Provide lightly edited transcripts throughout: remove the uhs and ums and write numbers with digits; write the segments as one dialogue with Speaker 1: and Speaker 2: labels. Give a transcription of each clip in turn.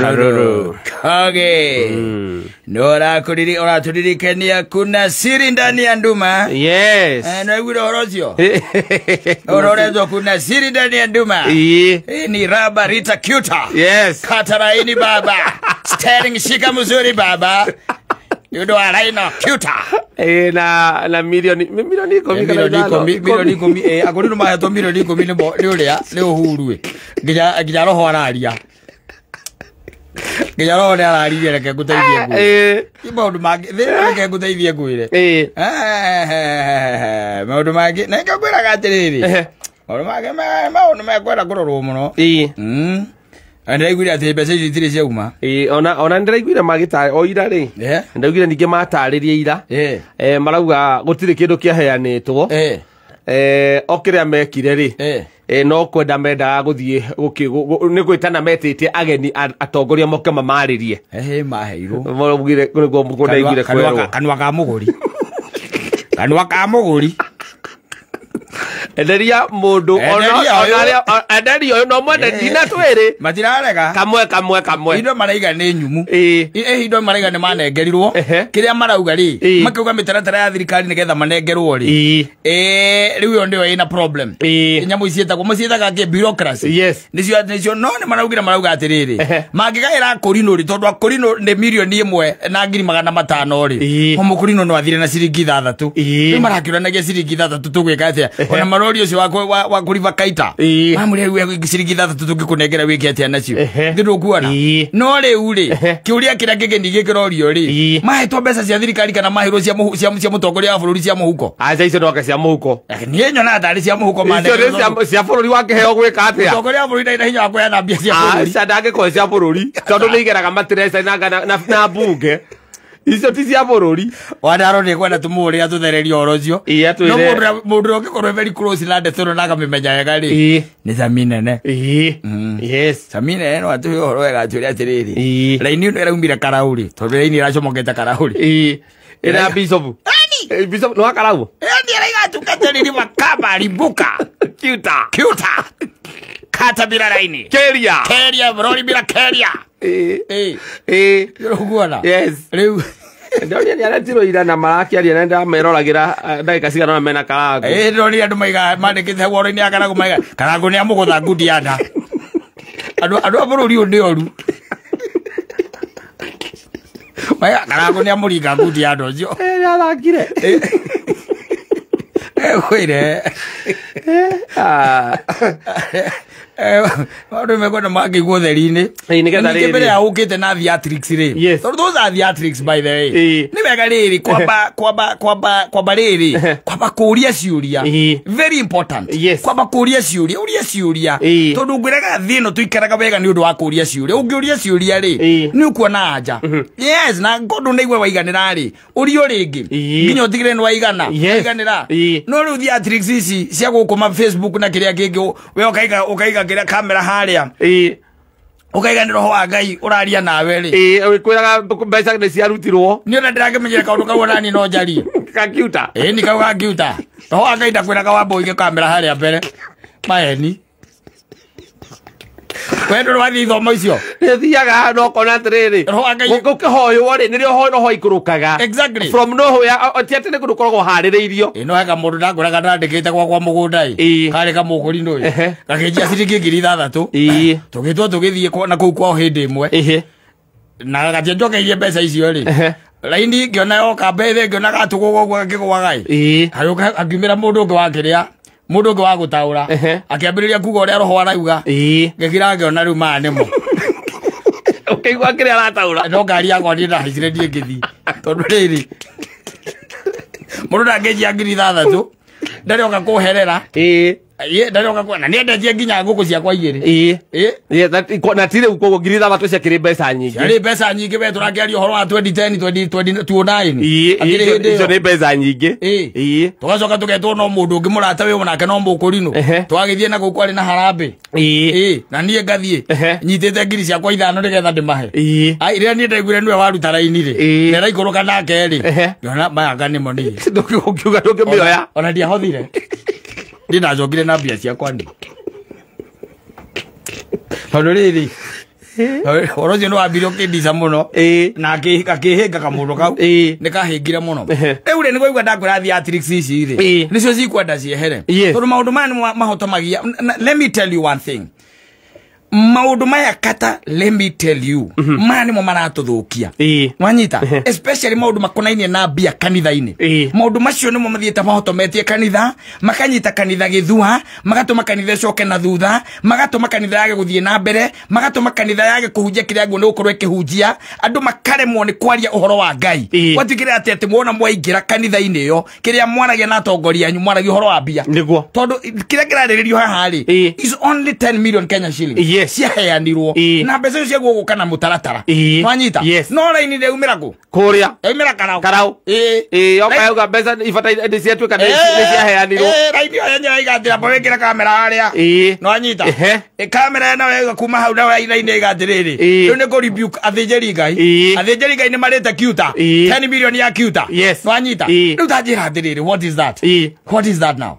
Speaker 1: Karuru
Speaker 2: Kage Nora tulilikania kuna siri ndani ya nduma.
Speaker 1: Yes.
Speaker 2: Na yule orozio Ororezo kuna siri ndani ya nduma. Ni Raba Rita Cuta.
Speaker 1: Yes.
Speaker 2: Kataraini baba Sterling shika mzuri baba. Yudo araino Cuta.
Speaker 1: Na milioni
Speaker 2: komi akorino maheto milioni komi ni uria ni uhurue nginya roho araria nginya ne araria reke nguteithie ngwire maundu mangi reke nguteithie ngwire maundu mangi na ngwiraga atiriri maundu mekwenda kurorwo muno Ndaiguire ati mbeca ici itire ciauma.
Speaker 1: Ona ndaiguire magita oira ri. Ndaiguire ninge mataririe ira. Marauga gutire kindu kiaheanitwo. Okiria mekire ri. No kwenda menda guthie ni gwitana metete ageni atongoria moke mamaririe.
Speaker 2: Maheirwo.
Speaker 1: Marugire niguo ndaiguire kwerwo.
Speaker 2: Kanwa ka muguri. Kanwa ka muguri.
Speaker 1: Enderia mundu enderia no mwende dina twiri
Speaker 2: matirarega
Speaker 1: kamwe
Speaker 2: indo maraiga ni nyumu indo maraiga ni manengerirwo kiria marauga ri makiuga mitaratara ya thirikari nigetha manengerwo ri riu yo ndio ina problem nyamu icietagwo mucietaga ke bureaucracy nicio no ni marauga atiriri mangigaira Korino ri tondu Korino ni milioni 1 na 500 ri mukurino no athire na ciringi 6 ni marakiranagia ciringi 6 tugwika atia ona marori ucio wa kuriva kaita mamure we ciringi 3 tugikunengera wiki atia nacio ngindo kuona no riu ri kiuria kira kigeni gikirori ri mahetwo mbeca cia thirikari kana mahiro cia mutongoria wa bururi cia muhuko
Speaker 1: aca icio ndoka cia muhuko
Speaker 2: ni nyona ndari cia muhuko mane
Speaker 1: cia bururi wake heo gwika atia
Speaker 2: mutongoria wa bururi ndaina hinya wa kuya na mbia cia bururi
Speaker 1: aca ndage ko cia bururi tondu ni igeraga matiresa na bunge icio ti cia bururi
Speaker 2: wadaro ni kwenda tumuria tuthereria orocio no mundu ugikorwo very close na ndetero naga mimenya wega ri ni Samine ne yes Samine no atu horo wega turia atiriri laini no iraumira karauri tondu laini iracomoketa karauri
Speaker 1: ira bishop bishop no akarau
Speaker 2: ndi araiga tukateriri makaba ribuka Cuta kata bila laini keria broli bila keria Ruguana.
Speaker 1: Yes.
Speaker 2: Riu.
Speaker 1: Ndoria ni aratiro ira na marakiaria na ndameroragira ndagika cigana na mena karago.
Speaker 2: Ndori andu maiga mandikite woro ni akarago maiga. Karago ni amugutha ngudi anda. Andu abururi undi oru. Maiga karago ni amuringa ngudi anda ucio.
Speaker 1: Ni arakire.
Speaker 2: Kwire. Wadu mekwenda magi gutheri-ini
Speaker 1: nigetha riri
Speaker 2: mbere ya ukite na theatrics ri those are theatrics by the way ni wega riri kwamba riri kwamba kuria ciuria very important kwamba kuria ciuria uria ciuria tondu ngwiraga thino tuikaraga wega ni undu wa kuria ciuria ungiuria ciuria ri ni ukuona anja yes na ngondo neigwe waiganira ri urio ringi nginya utigire ni waiganira no riu theatrics ici cia gukuma Facebook na kiria kingi we ukaiga kira kamera haria ukaiga ndiro wa Ngai uraria nawe ri
Speaker 1: kwiraga mbeca ni ciarutirwo
Speaker 2: ni ona ndirakimenyera kaundu kau nani no njari
Speaker 1: Cuta
Speaker 2: ni kau Cuta no wa Ngai ndakwiraga wambo ige kamera haria mbere maeni kwendo wathi ithomo icio
Speaker 1: thiaga no kona atiriri gukihoyo ri nirio hoyo ho ikurukaga
Speaker 2: exactly
Speaker 1: from nowhere atiatene kundu koragwo haririirio
Speaker 2: no heka mundu ndanguraga ndandikite kwa mugunda kare ka mugurino gakenjia ciringi 6,000 tugitwo tugithie na kuu kwa hindi imwe na gationjokeire mbeca icio ri laini ngiona yoka mbethe ngiona gatugugo gakigwagai hayuka akimira mundu ungi wa kiria mundu ungi wa gutaura akiambiriria kuga uria roho arauga ngekira ngiona riu manemo
Speaker 1: ukaigua kiria arataura
Speaker 2: no ngari yakwa ni ndahicire ndie ngithi tondu riri mundu ndangejia 6,000 ndarioka kuherera ndarioka kuona ni endetie nginya nguku ciakwa igiri
Speaker 1: na tire uko 6,000 ciakiri mbeca nyingi
Speaker 2: ari mbeca nyingi we turakiaria uhoro wa 2010 2029
Speaker 1: akiri hindi icio ni mbeca nyingi
Speaker 2: tugacoka tugetwo no mundu ungi murata we munake no mukurino twagithie na guku ari na harambe na nie ngathie nyitite ngiri ciakwa 5 nigetha ndimahe ai ria nie ndaiguire niwe waruta raini ri nera ikuruka nake ri yona maya nimo ni
Speaker 1: ndukiuga ndukimioya
Speaker 2: ona ndiahothire ndina njogire na mbia ciakwa ndi tondu riri Oro cio no ambire ukindisa muno na akihinga kamundu kau ni kahingira muno riu ri ni koigua ndakwira theatrics ici ri nicio cikwenda ciehere tondu maundu maya ni mahotomagia. Let me tell you one thing, maundu maya kata, let me tell you, maya nimo maratuthukia wanyita, especially maundu makonainie na mbia kanitha-ini. Maundu macio nimo mathiete mahotometie kanitha, makanyita kanitha githua, magatuma kanitha coke na thutha, magatuma kanitha yage guthie na mbere, magatuma kanitha yage kuhunjia kiria ngo ni gukorwo ikihunjia, andu makaremwo ni kwaria uhoro wa Ngai. Watigire ati mwona mwaingira kanitha-ini iyo kiria mwaragia na atongoria anyu mwaragia uhoro wa mbia, tondu kiria kirariririo haha ri is only 10 million Kenya shillings ciaheanirwo na mbeca icio ciaguo guka na mutaratara wanyita. No raini ndeumira ku kuria eumira karau okauga mbeca ifata ndiciatuika ni ciaheanirwo raini yo yenye igatira bwekira kamera haria no wanyita kamera eno wega kuma hau na raini igatiriri riu ni ku rebuke athinjeri Ngai ni marete Cuta 10 million ya Cuta wanyita. Riu tajira atiriri, what is that now?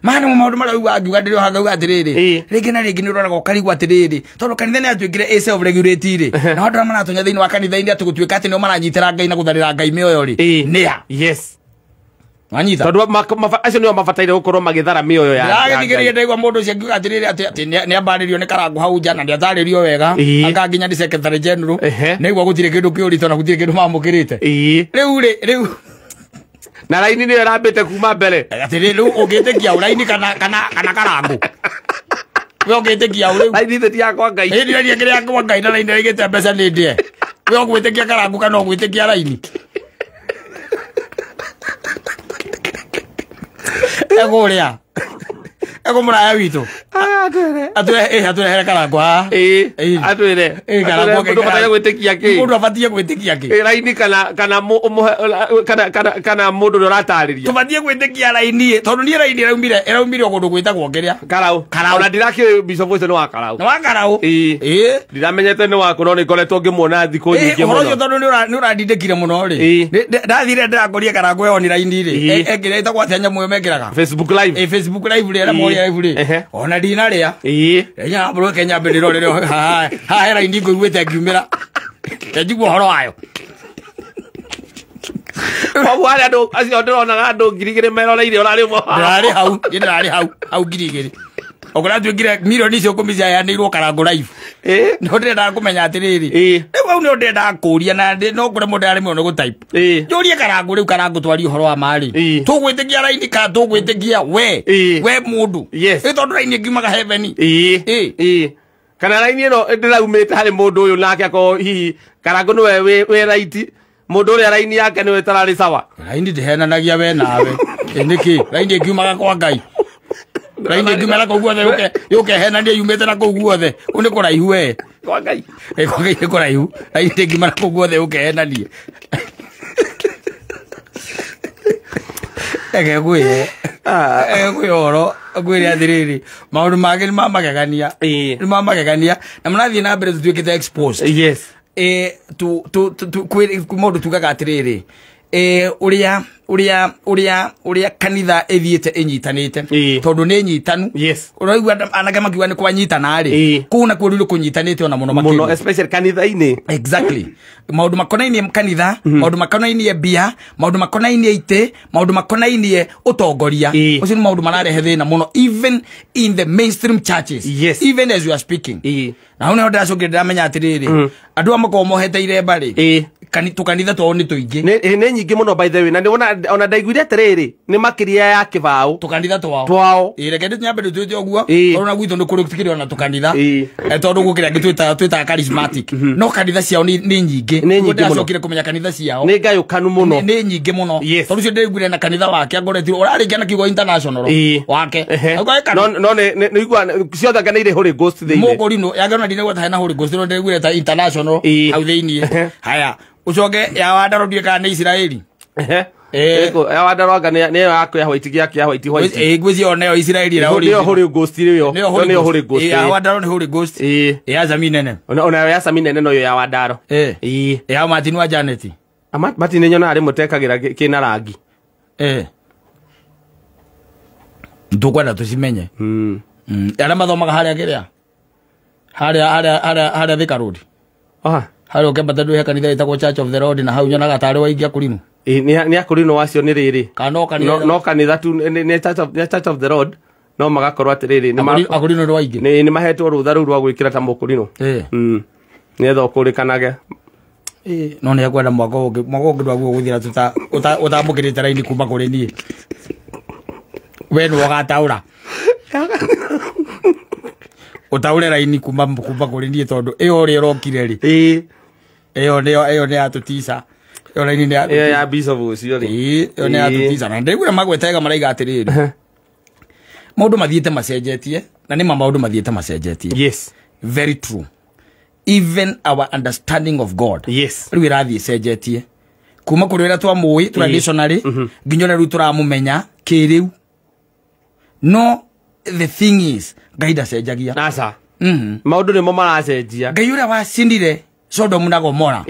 Speaker 2: Mane mo maundu mara uga agiuga ndirio hanga atiriri ringi na ringi ni urora gokarigwa atiriri tondu kanitha ni atwikire self regulate ri na andu amana tunya thiini wa kanitha indi atugutwika ati ni maranyitira Ngai na gutharira Ngai mioyo ri nia wanyita tondu acio nio mabataire gukorwo magithara mioyo ya Ngai. Ngigeria ndaigua mundu ucio akiuga atiriri ati ni ambaririo ni karangu hau nja na ndi ataririo wega anga nginya ndi secretary general nigua gutire kindu kiurito na gutire kindu mamukirite riu na raini ni rambite kuma mbere atiri riu ungitikia uraini kana karangu we ungitikia uriu raini theti yakwa Ngai hindi ria kiri yakwa Ngai na raini rigite mbeca ni ndie we ungitikia karangu kana ungitikia raini eguria ego muraya witu atwehere karangu atwire karangu ndubataire gwitikia ki mundu abatie gwitikia ki raini kana mundu uratariria tubatie gwitikia raini tondu ni raini raumire gundu gwitagwo ngeria karau na ndiraki bishop ucio no wa karau ndiramenyete ni wako no nikoretwo ngimwona thiku nyingi muno ucio tondu ni urandindikire muno ri ndathire ndirakoria karangu yo ni raini ri engireta gwa tenya muyo mekiraga Facebook live ri ona ndina ria enya bro Kenya mbiriro rero ha hera indi ngwite ngiumira njigwo horo wayo kwa wale ando acio ndorona ando ngirigire meroreire orari mo ndari hau ngirigire okora twingire milioni icio kumizia yanirwo karangu live no ndenda kumenya atiriri riu au no ndenda kuria na no kure mundu ari muno gutype njurie karangu riu karangu twari uhoro wa mari tugwitikia raini ka tugwitikia we mundu tondu raini ngiumaga heaven kana raini no ndiraumite hari mundu uyu nake ako hihi karangu no we right mundu uri raini yake ni we tarari sawa raini ndihenanagia we nawe niki raini ngiumaga kwa Ngai raini ngimela ko guothe yuke hena ndi yumete na ko guothe une ko raihu we kwa Ngai ko raihu raini ngimela ko guothe yuke hena ndi ege gwe oro gwiri athiriri maundu mage ni mamagegania na mnathie na mbere tutwikite exposed tu maundu tugaga atiriri uria kanitha ethiete inyitanite tondu ni nyitanu uraigua anake makiuga ni kwanyitana ri kuna kwirire kunyitanite ona muno especially kanitha-ini exactly maundu makonainie kanitha maundu makonainie bia maundu makonainie ite maundu makonainie utongoria ucio ni maundu mararehe thina muno even in the mainstream churches even as you are speaking na una ndacokire ndamenya atiriri andu amako mohete iremba ri tukanitha twao ni tuingi ni nyingi muno by the way na ndona ona ndaiguire atiriri ni makiria ya kibao tukanitha twao reke nyambe twite oguo ona gwithu ni kuri tikiri ona tukanitha tondu gukiria ngitwita charismatic no kanitha ciao ni nyingi ndacokire kumenya kanitha ciao ni ngayukanu muno ni nyingi muno tondu cio ndaiguire na kanitha wake agoretiro urarikia na kigo international wake no ni igua ciothe ngana ire Holy Ghost thini mugorino yagana ndine gwata na Holy Ghost no ndaiguire ta international au thini haya ucoge ya wadaro ndieka ni Israeli ya wadaro anga ne yako ya white ya white ngwizi ona yo Israeli ra Holy Ghost riyo ni Holy Ghost ya wadaro ni Holy Ghost ya zaminene ona ya zaminene no yo ya wadaro ya Martin wa Janet Martin nyona ari mutekagira kina rangi ndukwenda tucimenye ara mathomaga haria kiria Harĩa Thika Road. Harĩa ũkĩambata ndũĩ kanitha ĩtagwo Church of the Lord na hau nyonaga tarĩ waingĩ akũrinũ.
Speaker 1: Nĩ akũrinũ wacio nĩ rĩrĩ. No kanitha tu nĩ Church of the Lord. No magakorwo atiriri
Speaker 2: akũrinũ nĩ waingĩ.
Speaker 1: Nĩ mahetwo rũtha rũu rwa gwĩkĩra ta mũkũrinũ. Nĩgetha ũkũrĩkanage.
Speaker 2: No nĩ akwenda mwaka ũngĩ ndwaguo gũthira ũtambũkĩrĩte raini kuma kũrĩ niĩ. We nĩ ũgataũra. Utaure raini kuma kũrĩ niĩ tondũ ĩyo ũrĩa ũrokire rĩ. Ĩyo nĩ yatũtica. Ĩyo raini nĩ
Speaker 1: ĩyo ya Bishop ũcio rĩ.
Speaker 2: Ĩyo nĩ yatũtica. Na ndĩrĩgwĩra magwetega maraiga atĩrĩrĩ. Maũndũ mathiĩte macenjetie na nĩ maũndũ mathiĩte macenjetie.
Speaker 1: Yes.
Speaker 2: Very true. Even our understanding of God.
Speaker 1: Yes.
Speaker 2: Rĩu ĩrathiĩ cenjetie. Kuma kũrĩ ũrĩa twamũĩ traditionally nginya rĩu tũramũmenya kĩrĩu. No, the thing is, Ngai ndacenjagia.
Speaker 1: Aca. Maũndũ nĩmo maracenjia.
Speaker 2: Ngai ũrĩa wacindire Sodom na Gomora.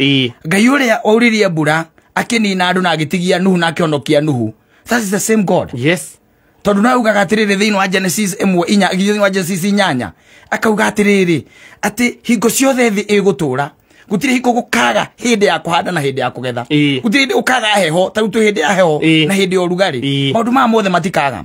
Speaker 2: Ngai ũrĩa auririe mbura akĩnina andũ na agĩtigia Nuhu na akĩhonokia Nuhu. That is the same God.
Speaker 1: Yes.
Speaker 2: Tondũ no ugaga atĩrĩrĩ thĩinĩ wa Genesis 1:4 akauga atĩrĩrĩ atĩ hingo ciothe thĩ ĩgũtũra. Gũtirĩ hingo gũkaga hĩndĩ ya kũhanda na hĩndĩ ya kũgetha. Gũtirĩ hĩndĩ ũkaga heho ta rĩu hĩndĩ ya heho na hĩndĩ ya ũrugarĩ. Maũndũ maya mothe matikaga.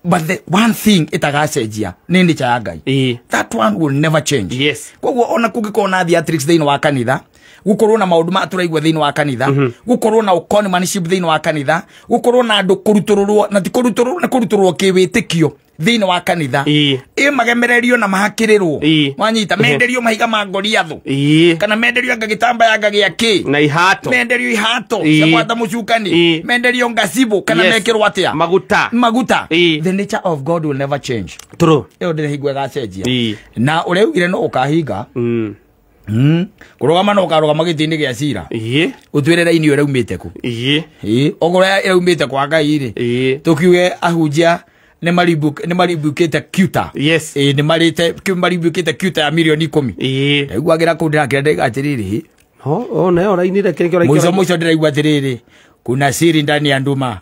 Speaker 2: But the one thing itagacenjia nĩ nature ya Ngai. That one will never change.
Speaker 1: Yes.
Speaker 2: Koguo ona kũngĩkorwo na theatrics thĩinĩ wa kanitha, gũkorwo na maũndũ ma tũraigua thĩinĩ wa kanitha, gũkorwo na conmanship thĩinĩ wa kanitha, gũkorwo na andũ kũrutũrũrwo na ti kũrutũrũrwo kĩwĩtĩkio thĩinĩ wa kanitha, magemererio na mahakĩrĩrwo. Wanyita menderio mahiga ma Goliathũ. Kana menderio ngagĩtambaya ngagĩakĩ.
Speaker 1: Na ihato.
Speaker 2: Menderio ihato cia kwata mũcukani. Menderio ngacibũ kana mekĩrwo atĩa. Maguta. The nature of God will never change.
Speaker 1: True.
Speaker 2: Ĩyo ndĩrĩ hingo ĩgacenjia. Na ũrĩa ugire no ũkahinga. Kũrũgama no ũkarũgama gĩtĩ-inĩ gĩa cira. Ũtwĩre raini ũrĩa umĩte kũ. Ogora umĩte kwa Ngai rĩ. Tũkiuge ahunjia nĩ maribukĩte Cuta.
Speaker 1: Yes.
Speaker 2: Nĩ maribukĩte Cuta ya milioni 10. Ndaiguagĩra kũu ndĩrakĩra ndaiga atĩrĩrĩ.
Speaker 1: Nayo raini reke
Speaker 2: mũico ndĩraigua atĩrĩrĩ. Kuna siri ndani ya nduma.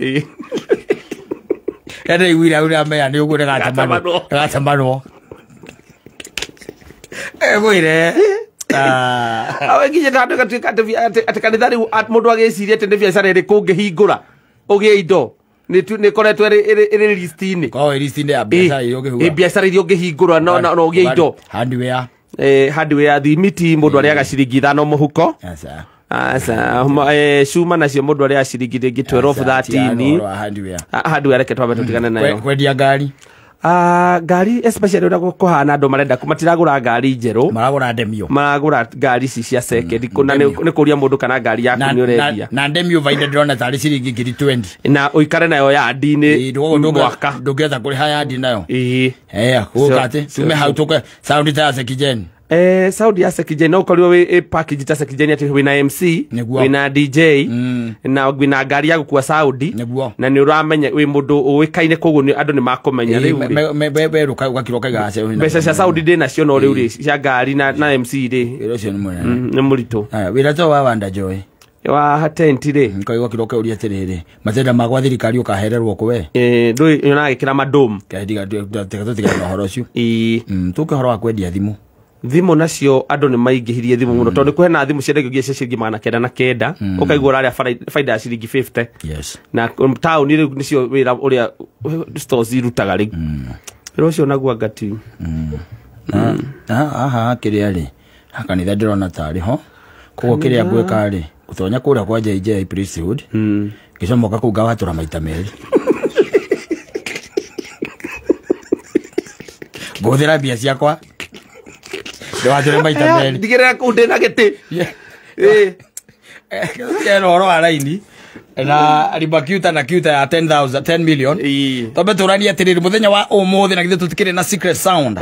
Speaker 2: Ndaiguire ũrĩa meya nĩ ũguo ndagatambanwo. Gwĩre.
Speaker 1: Awe nginya ndandu gatuika ati kanitha riu mundu agiciria ati ni biacara iri kungihingura ugie indo ni koretwo iri list-ini
Speaker 2: list-ini ya biacara iyo ngihura
Speaker 1: biacara irio ngihingura no ugie indo hardware thimiti mundu ari agaciringi 5 muhuko cuma nacio mundu ari aciringi 12-13 hardware reke twambe tutigane nayo
Speaker 2: kwendia ngari.
Speaker 1: Ngari especially ura kuhana andu marenda matiragura ngari njeru
Speaker 2: maragura ndemio
Speaker 1: maragura ngari ici cia second kuna ni kuria mundu kana ngari yaku ni urendia
Speaker 2: na ndemio vaide ndona tari ciringi 20
Speaker 1: na uikare nayo yandi-ini mwaka
Speaker 2: ndũngĩhota kũrĩha yandi nayo gũkate tume hau tũke sound ta Sekijeni.
Speaker 1: Sound ya Sekijeni no korio we package ta Sekijeni ati wina MC wina DJ na wina ngari ya gukua sound na ni uramenya we mundu uikaine koguo ni andu ni makomenya riu
Speaker 2: beruka ugakiroka igace
Speaker 1: mbeca cia sound ndi nacio no riu ri cia ngari na MC ri
Speaker 2: icio
Speaker 1: ni murito
Speaker 2: wira to wa Wanda Joy
Speaker 1: wa hatenti ri
Speaker 2: nkaigua kiroka uria atiriri matenda magwa thirikari ukahererwo kwe
Speaker 1: ndui yona agikira madom
Speaker 2: kahidiga tutiga no horo cio tuke horo wa kwendia thimu
Speaker 1: nacio andu ni maingĩhirie thimu muno tondu kuhe na thimu ciendagio cia ciringi 909 ukaigua raria faida ya ciringi 50 na town ni nicio wira uria stores irutaga ri ucio naguo ngati
Speaker 2: aha kiria ri kanitha ndirona tari ho koguo kiria ngweka ri utonya kuria kwa JJ Priesthood gicomoka kuu ngawatura maita meri nguthira mbia ciakwa ndwature maita meri
Speaker 1: ndigirira kuu ndina giti
Speaker 2: horo wa raini na alibakiuta na Cuta ya 10 million tombe turania atiriri muthenya wa umuthi na githe tutikire na secret sound